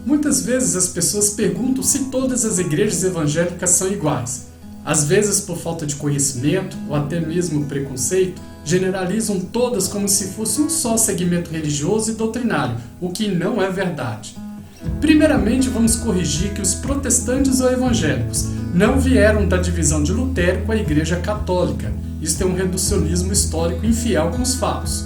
Muitas vezes as pessoas perguntam se todas as igrejas evangélicas são iguais. Às vezes, por falta de conhecimento ou até mesmo preconceito, generalizam todas como se fosse um só segmento religioso e doutrinário, o que não é verdade. Primeiramente, vamos corrigir que os protestantes ou evangélicos não vieram da divisão de Lutero com a Igreja Católica. Isto é um reducionismo histórico infiel com os fatos.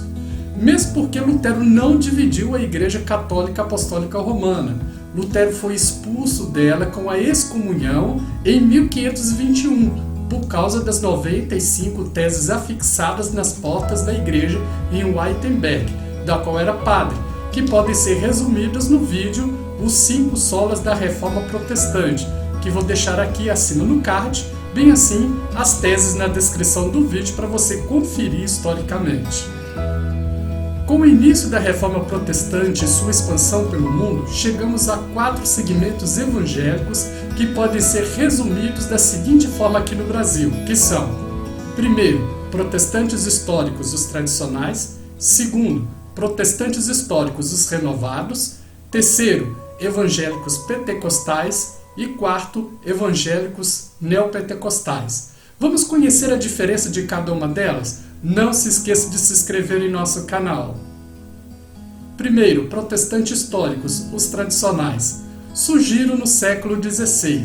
Mesmo porque Lutero não dividiu a Igreja Católica Apostólica Romana. Lutero foi expulso dela com a excomunhão em 1521, por causa das 95 teses afixadas nas portas da igreja em Wittenberg, da qual era padre, que podem ser resumidas no vídeo Os 5 Solas da Reforma Protestante, que vou deixar aqui acima no card, bem assim as teses na descrição do vídeo para você conferir historicamente. Com o início da Reforma Protestante e sua expansão pelo mundo, chegamos a 4 segmentos evangélicos que podem ser resumidos da seguinte forma aqui no Brasil, que são: primeiro, protestantes históricos, os tradicionais; segundo, protestantes históricos, os renovados; terceiro, evangélicos pentecostais; e quarto, evangélicos neopentecostais. Vamos conhecer a diferença de cada uma delas? Não se esqueça de se inscrever em nosso canal. Primeiro, protestantes históricos, os tradicionais. Surgiram no século XVI.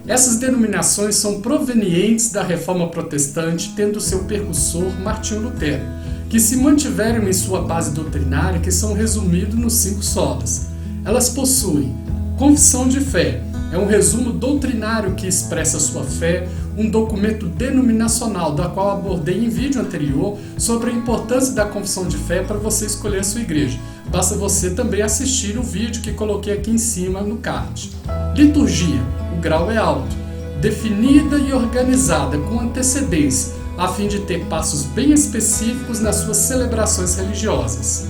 Essas denominações são provenientes da Reforma Protestante, tendo seu precursor Martinho Lutero, que se mantiveram em sua base doutrinária, que são resumidos nos 5 solas. Elas possuem confissão de fé, é um resumo doutrinário que expressa sua fé, um documento denominacional, da qual abordei em vídeo anterior sobre a importância da confissão de fé para você escolher a sua igreja. Basta você também assistir o vídeo que coloquei aqui em cima no card. Liturgia, o grau é alto, definida e organizada com antecedência, a fim de ter passos bem específicos nas suas celebrações religiosas.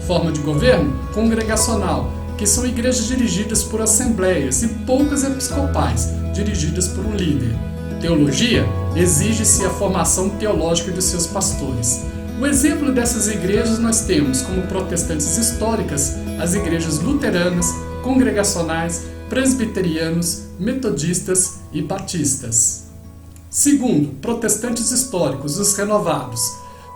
Forma de governo, congregacional, que são igrejas dirigidas por assembleias e poucas episcopais, dirigidas por um líder. Teologia, exige-se a formação teológica de seus pastores. O exemplo dessas igrejas nós temos como protestantes históricas as igrejas luteranas, congregacionais, presbiterianos, metodistas e batistas. Segundo, protestantes históricos, os renovados.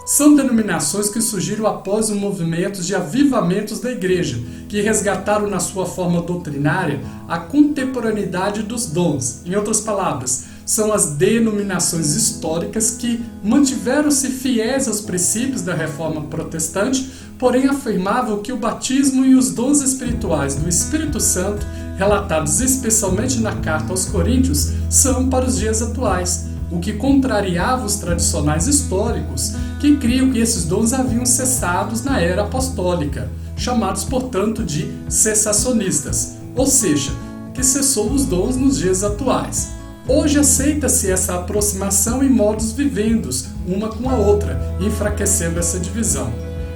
São denominações que surgiram após os movimentos de avivamentos da igreja, que resgataram na sua forma doutrinária a contemporaneidade dos dons. Em outras palavras, são as denominações históricas que mantiveram-se fiéis aos princípios da Reforma Protestante, porém afirmavam que o batismo e os dons espirituais do Espírito Santo, relatados especialmente na carta aos Coríntios, são para os dias atuais, o que contrariava os tradicionais históricos, que criam que esses dons haviam cessado na era apostólica, chamados, portanto, de cessacionistas, ou seja, que cessou os dons nos dias atuais. Hoje aceita-se essa aproximação em modos vivendos, uma com a outra, enfraquecendo essa divisão.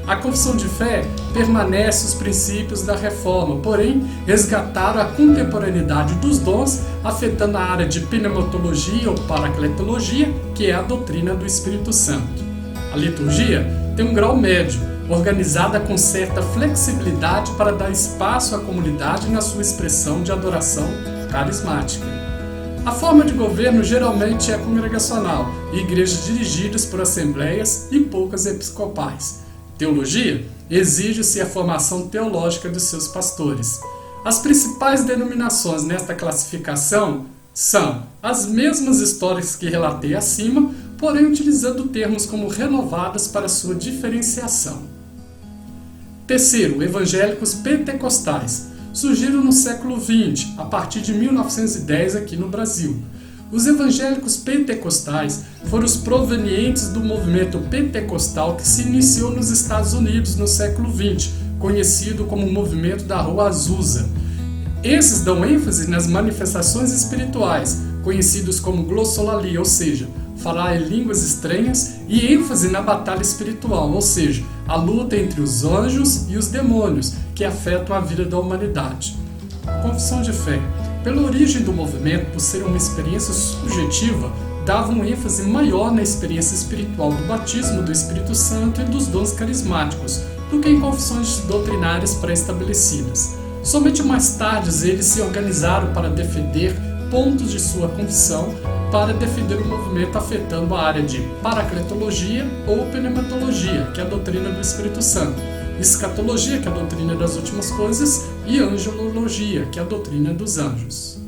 A confissão de fé permanece os princípios da reforma, porém resgataram a contemporaneidade dos dons, afetando a área de pneumatologia ou paracletologia, que é a doutrina do Espírito Santo. A liturgia tem um grau médio, organizada com certa flexibilidade para dar espaço à comunidade na sua expressão de adoração carismática. A forma de governo geralmente é congregacional, e igrejas dirigidas por assembleias e poucas episcopais. Teologia, exige-se a formação teológica dos seus pastores. As principais denominações nesta classificação são as mesmas histórias que relatei acima, porém utilizando termos como renovadas para sua diferenciação. Terceiro, evangélicos pentecostais. Surgiram no século XX, a partir de 1910 aqui no Brasil. Os evangélicos pentecostais foram os provenientes do movimento pentecostal que se iniciou nos Estados Unidos no século XX, conhecido como o movimento da Rua Azusa. Esses dão ênfase nas manifestações espirituais, conhecidos como glossolalia, ou seja, falar em línguas estranhas, e ênfase na batalha espiritual, ou seja, a luta entre os anjos e os demônios, que afetam a vida da humanidade. Confissão de fé. Pela origem do movimento, por ser uma experiência subjetiva, dava um ênfase maior na experiência espiritual do batismo do Espírito Santo e dos dons carismáticos, do que em confissões doutrinárias pré-estabelecidas. Somente mais tarde eles se organizaram para defender pontos de sua confissão, para defender o movimento afetando a área de paracletologia ou pneumatologia, que é a doutrina do Espírito Santo, escatologia, que é a doutrina das últimas coisas, e angelologia, que é a doutrina dos anjos.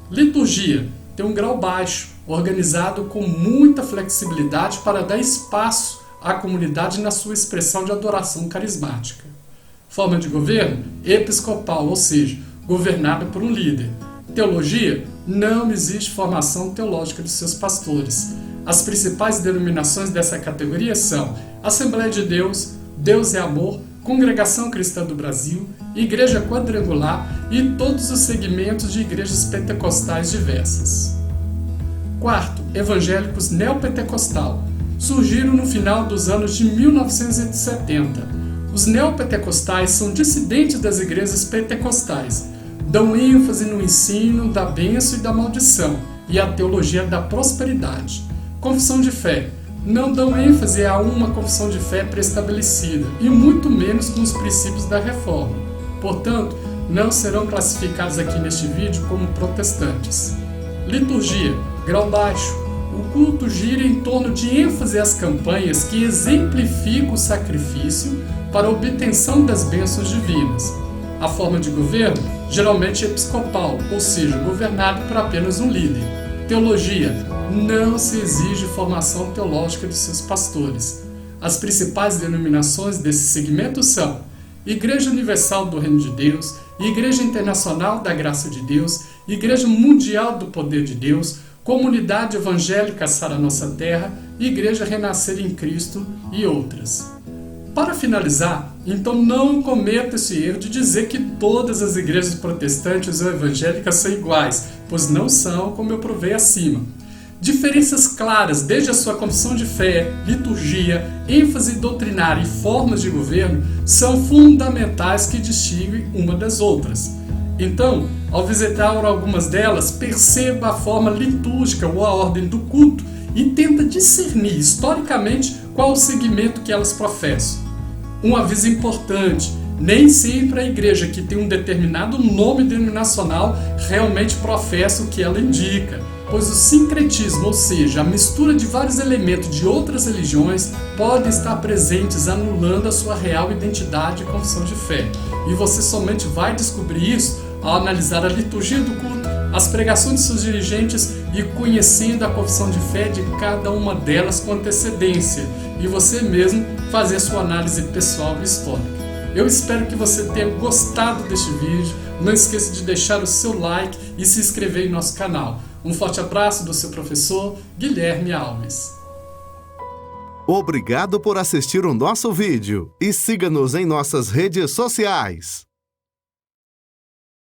Liturgia tem um grau baixo, organizado com muita flexibilidade para dar espaço à comunidade na sua expressão de adoração carismática. Forma de governo episcopal, ou seja, governada por um líder. Teologia, não existe formação teológica de seus pastores. As principais denominações dessa categoria são Assembleia de Deus, Deus é Amor, Congregação Cristã do Brasil, Igreja Quadrangular e todos os segmentos de igrejas pentecostais diversas. Quarto, evangélicos neopentecostal. Surgiram no final dos anos de 1970. Os neopentecostais são dissidentes das igrejas pentecostais. Dão ênfase no ensino da bênção e da maldição e a teologia da prosperidade. Confissão de fé. Não dão ênfase a uma confissão de fé pré-estabelecida e muito menos com os princípios da reforma. Portanto, não serão classificados aqui neste vídeo como protestantes. Liturgia, grau baixo. O culto gira em torno de ênfase às campanhas que exemplificam o sacrifício para a obtenção das bênçãos divinas. A forma de governo geralmente é episcopal, ou seja, governado por apenas um líder. Teologia, não se exige formação teológica de seus pastores. As principais denominações desse segmento são Igreja Universal do Reino de Deus, Igreja Internacional da Graça de Deus, Igreja Mundial do Poder de Deus, Comunidade Evangélica Sara Nossa Terra, Igreja Renascer em Cristo e outras. Para finalizar, então não cometa esse erro de dizer que todas as igrejas protestantes ou evangélicas são iguais, pois não são, como eu provei acima. Diferenças claras, desde a sua confissão de fé, liturgia, ênfase doutrinária e formas de governo, são fundamentais que distinguem uma das outras. Então, ao visitar algumas delas, perceba a forma litúrgica ou a ordem do culto e tenta discernir historicamente qual o segmento que elas professam. Um aviso importante: nem sempre a igreja que tem um determinado nome denominacional realmente professa o que ela indica, pois o sincretismo, ou seja, a mistura de vários elementos de outras religiões, pode estar presentes anulando a sua real identidade e confissão de fé. E você somente vai descobrir isso ao analisar a liturgia do culto, as pregações de seus dirigentes e conhecendo a confissão de fé de cada uma delas com antecedência, e você mesmo fazer sua análise pessoal e histórica. Eu espero que você tenha gostado deste vídeo. Não esqueça de deixar o seu like e se inscrever em nosso canal. Um forte abraço do seu professor Guilherme Alves. Obrigado por assistir o nosso vídeo e siga-nos em nossas redes sociais.